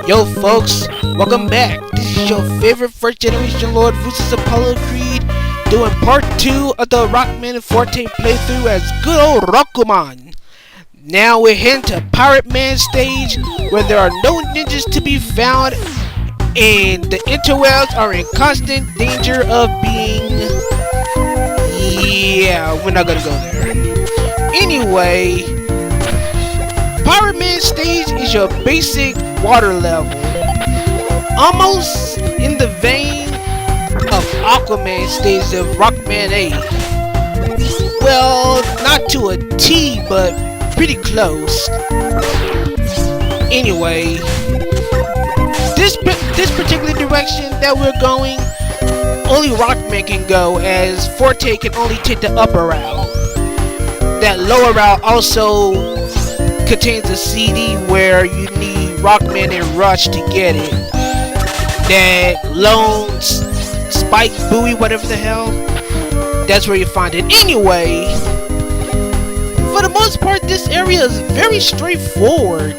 Yo folks, welcome back. This is your favorite first generation LordVucious Apollo Creed doing part 2 of the Rockman and Forte playthrough as good old Rockman. Now we're heading to Pirate Man stage where there are no ninjas to be found and the interwebs are in constant danger of being... Yeah, we're not gonna go there. Anyway, Pirate Man stage is your basic water level, almost in the vein of Aquaman stage of Rockman 8. Well, not to a T, but pretty close. Anyway, this particular direction that we're going, only Rockman can go, as Forte can only take the upper route. That lower route also contains a CD where you need Rockman and Rush to get it. That lone spike buoy, whatever the hell, that's where you find it. Anyway, for the most part, this area is very straightforward.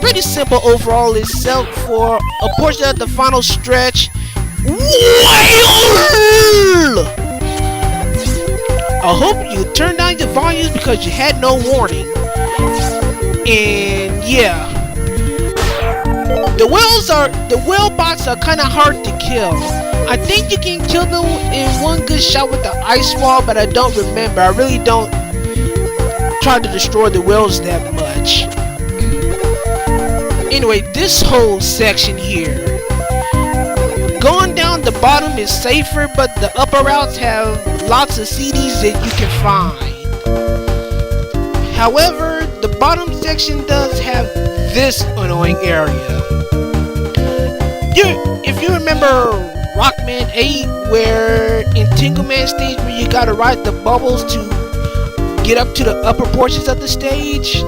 Pretty simple overall, except for a portion of the final stretch. I hope you turned down your volumes because you had no warning. And yeah, the whale bots are kind of hard to kill. I think you can kill them in one good shot with the ice wall, but I don't remember. I really don't try to destroy the whales that much. Anyway, this whole section here, going down the bottom is safer, but the upper routes have lots of CDs that you can find. However, the bottom section does have this annoying area. If you remember Rockman 8, where in Tengu Man stage where you gotta ride the bubbles to get up to the upper portions of the stage,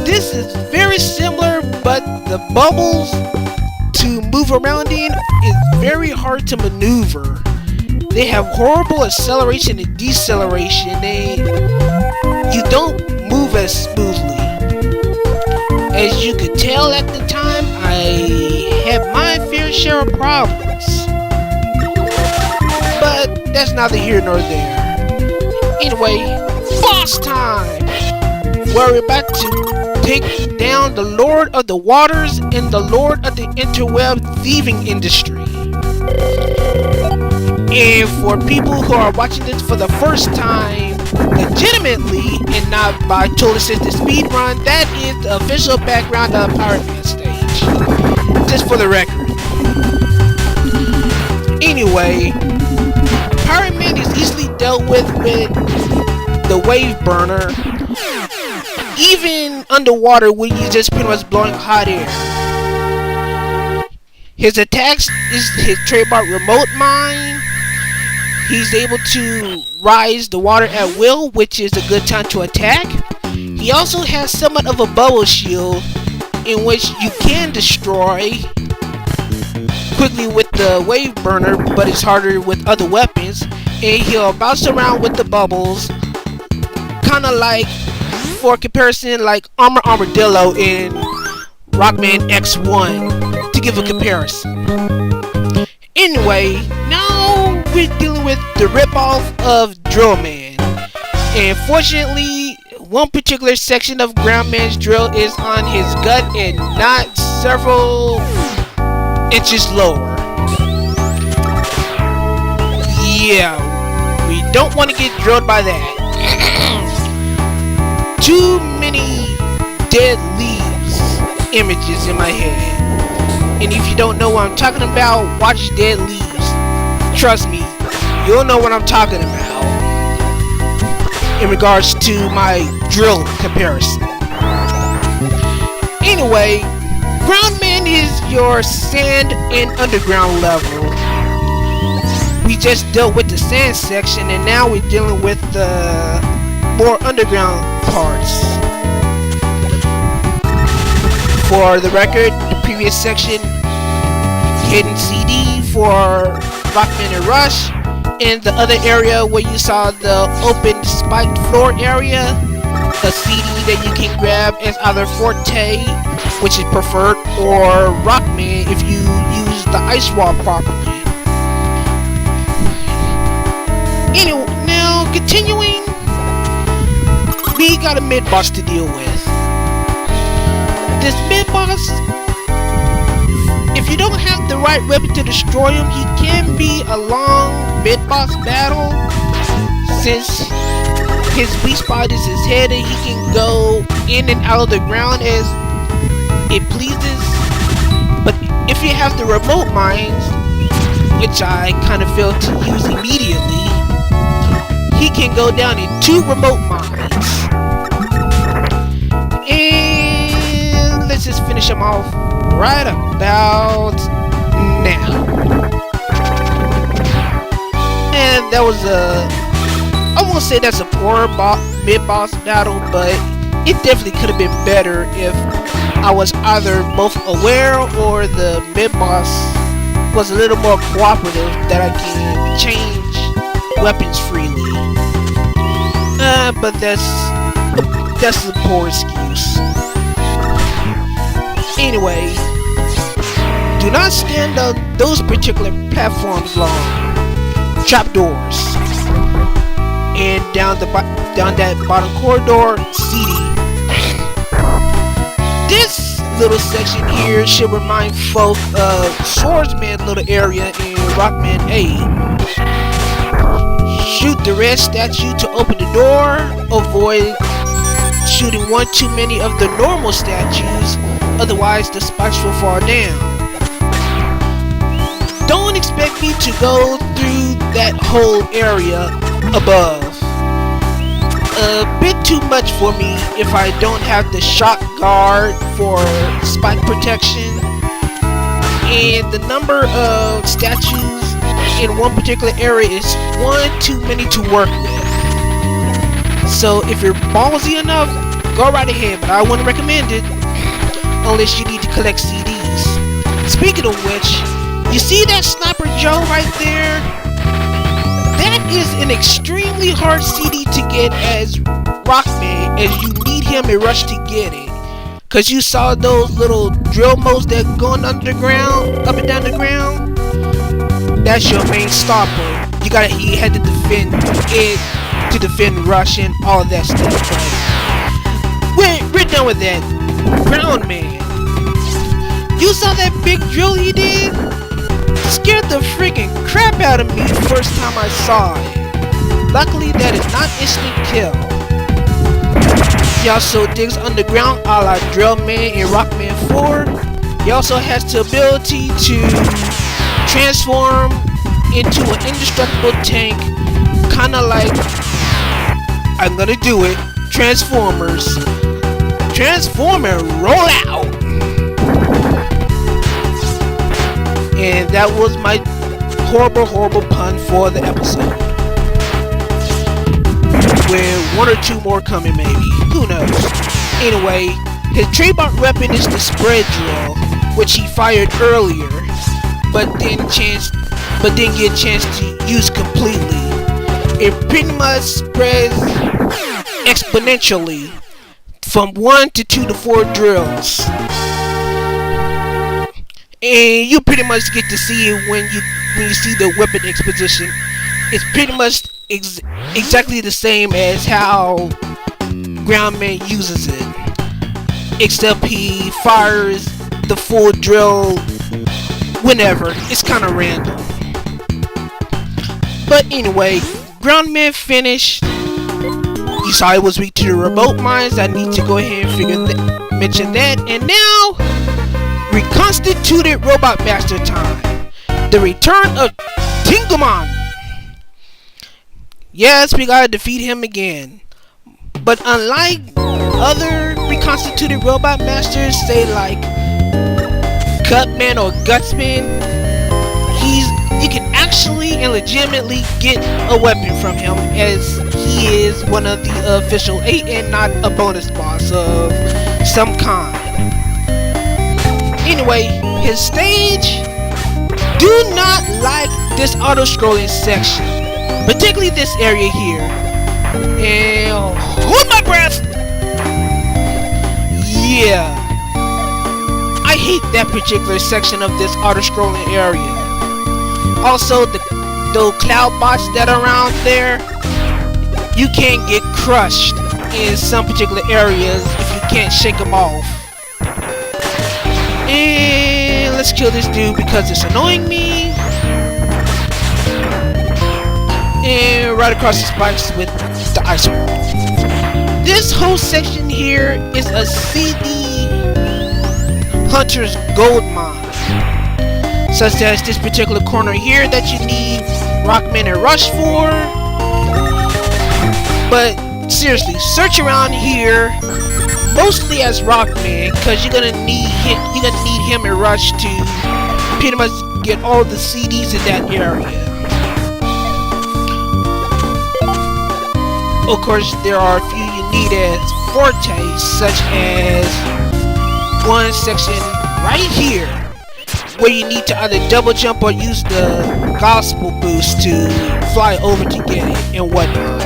this is very similar, but the bubbles to move around in is very hard to maneuver. They have horrible acceleration and deceleration. You don't move as smoothly. As you could tell at the time, I had my fair share of problems. But that's neither here nor there. Anyway, boss time! Where we're about to take down the Lord of the Waters and the Lord of the Interweb thieving industry. And for people who are watching this for the first time, legitimately, and not by total assisted speedrun, that is the official background of Pirate Man stage. Just for the record. Anyway, Pirate Man is easily dealt with the wave burner, even underwater when you just pretty much blowing hot air. His attacks is his trademark remote mine. He's able to rise the water at will, which is a good time to attack. He also has somewhat of a bubble shield, in which you can destroy quickly with the wave burner, but it's harder with other weapons. And he'll bounce around with the bubbles, kinda like, for comparison, like Armadillo in Rockman X1, to give a comparison. Anyway, now we're dealing with the ripoff of Drill Man. And fortunately, one particular section of Ground Man's drill is on his gut and not several inches lower. Yeah, we don't want to get drilled by that. Too many dead leaves images in my head. And if you don't know what I'm talking about, watch Dead Leaves. Trust me, you'll know what I'm talking about in regards to my drill comparison. Anyway, Groundman is your sand and underground level. We just dealt with the sand section, and now we're dealing with the more underground parts. For the record, the previous section, hidden CD for Rockman and Rush, and the other area where you saw the open spiked floor area, a CD that you can grab as either Forte which is preferred, or Rockman if you use the ice wall properly. Anyway, now continuing, we got a mid-boss to deal with. This mid-boss, if you don't have the right weapon to destroy him, he can be a long mid-boss battle, since his weak spot is his head and he can go in and out of the ground as it pleases. But if you have the remote mines, which I kind of failed to use immediately, he can go down in 2 remote mines. And let's just finish him off right about now. And that was I won't say that's a poor mid-boss battle, but it definitely could have been better if I was either both aware or the mid-boss was a little more cooperative, that I can change weapons freely. But that's a poor excuse. Anyway, do not stand on those particular platforms long. Trapdoors. And down that bottom corridor, CD. This little section here should remind folk of Swordsman little area in Rockman 8. Shoot the red statue to open the door. Avoid shooting one too many of the normal statues, otherwise the spikes will fall down. Don't expect me to go through that whole area above. A bit too much for me if I don't have the shock guard for spike protection, and the number of statues in one particular area is one too many to work with. So if you're ballsy enough, go right ahead, but I wouldn't recommend it unless you need to collect CDs. Speaking of which, you see that Sniper Joe right there? That is an extremely hard CD to get as Rockman, as you need him a rush to get it. Cause you saw those little drill modes that going underground, up and down the ground? That's your main stopper. You had to defend it, to defend rush and all of that stuff. But we're done with that. Ground Man. You saw that big drill he did? Scared the freaking crap out of me the first time I saw it. Luckily that is not instant kill. He also digs underground a la Drillman in Rockman 4. He also has the ability to transform into an indestructible tank, kinda like, I'm gonna do it, Transformers. Transform and roll out! And that was my horrible pun for the episode. With 1 or 2 more coming maybe, who knows. Anyway, his trademark weapon is the spread drill, which he fired earlier, but didn't get a chance to use completely. It pretty much spreads exponentially from 1 to 2 to 4 drills. And you pretty much get to see it when you see the weapon exposition. It's pretty much exactly the same as how Groundman uses it, except he fires the full drill whenever. It's kind of random. But anyway, Groundman finished. You saw it was weak to the remote mines. I need to go ahead and mention that. And now, reconstituted Robot Master time. The return of Tengu. Yes, we gotta defeat him again. But unlike other reconstituted Robot Masters, say like Cutman or Gutsman, you can actually and legitimately get a weapon from him, as he is one of the official 8 and not a bonus boss of some kind. Anyway, his stage, do not like this auto-scrolling section, particularly this area here. And hold my breath. Yeah, I hate that particular section of this auto-scrolling area. Also, those cloud bots that are around there, you can get crushed in some particular areas if you can't shake them off. And let's kill this dude because it's annoying me. And right across the spikes with the ice wall. This whole section here is a CD hunter's gold mine, such as this particular corner here that you need Rockman and Rush for. But seriously, search around here mostly as Rockman, because you're gonna need him and Rush to pretty much get all the CDs in that area. Of course, there are a few you need as Forte, such as one section right here where you need to either double jump or use the gospel boost to fly over to get it and whatnot.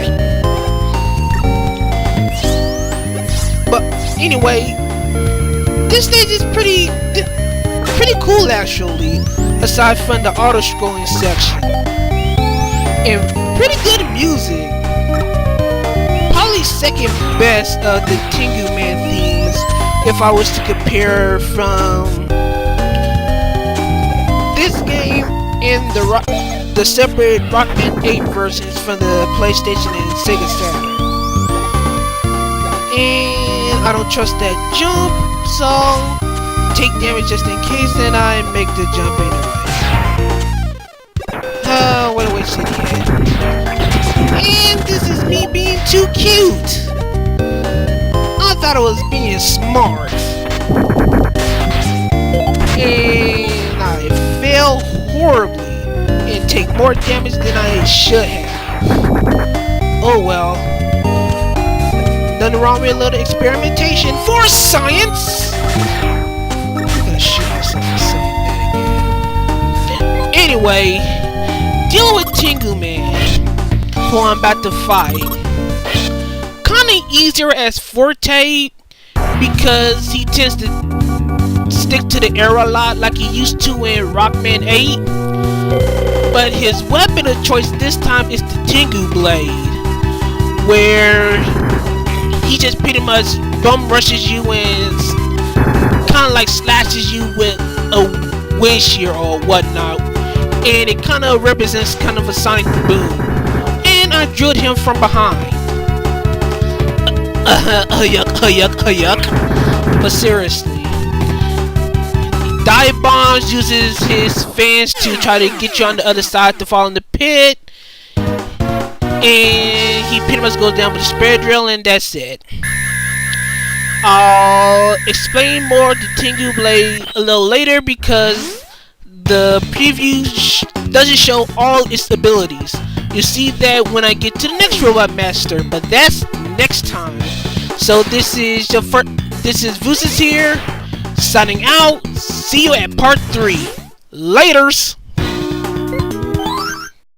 But anyway, this stage is pretty cool actually, aside from the auto-scrolling section, and pretty good music. Probably second best of the Tengu Man themes if I was to compare from this game and the separate Rockman 8 versions from the PlayStation and Sega Saturn. And I don't trust that jump, so take damage just in case, and I make the jump anyway. What a waste of it. And this is me being too cute. I thought I was being smart. And I fail horribly and take more damage than I should have. Oh well. Nothing wrong with a little experimentation for science. I'm gonna shoot myself for saying that again. Anyway, dealing with Tengu Man, who I'm about to fight. Kinda easier as Forte because he tends to stick to the air a lot like he used to in Rockman 8. But his weapon of choice this time is the Tengu blade, where he just pretty much bum rushes you and kinda like slashes you with a windshield or whatnot. And it kinda represents kind of a sonic boom. And I drilled him from behind. Yuck. But seriously, dive bombs uses his fans to try to get you on the other side to fall in the pit. And he pretty much goes down with a spare drill, and that's it. I'll explain more the Tengu blade a little later because the preview doesn't show all its abilities. You see that when I get to the next Robot Master, but that's next time. So this is LordVucious here, signing out. See you at part 3. Laters!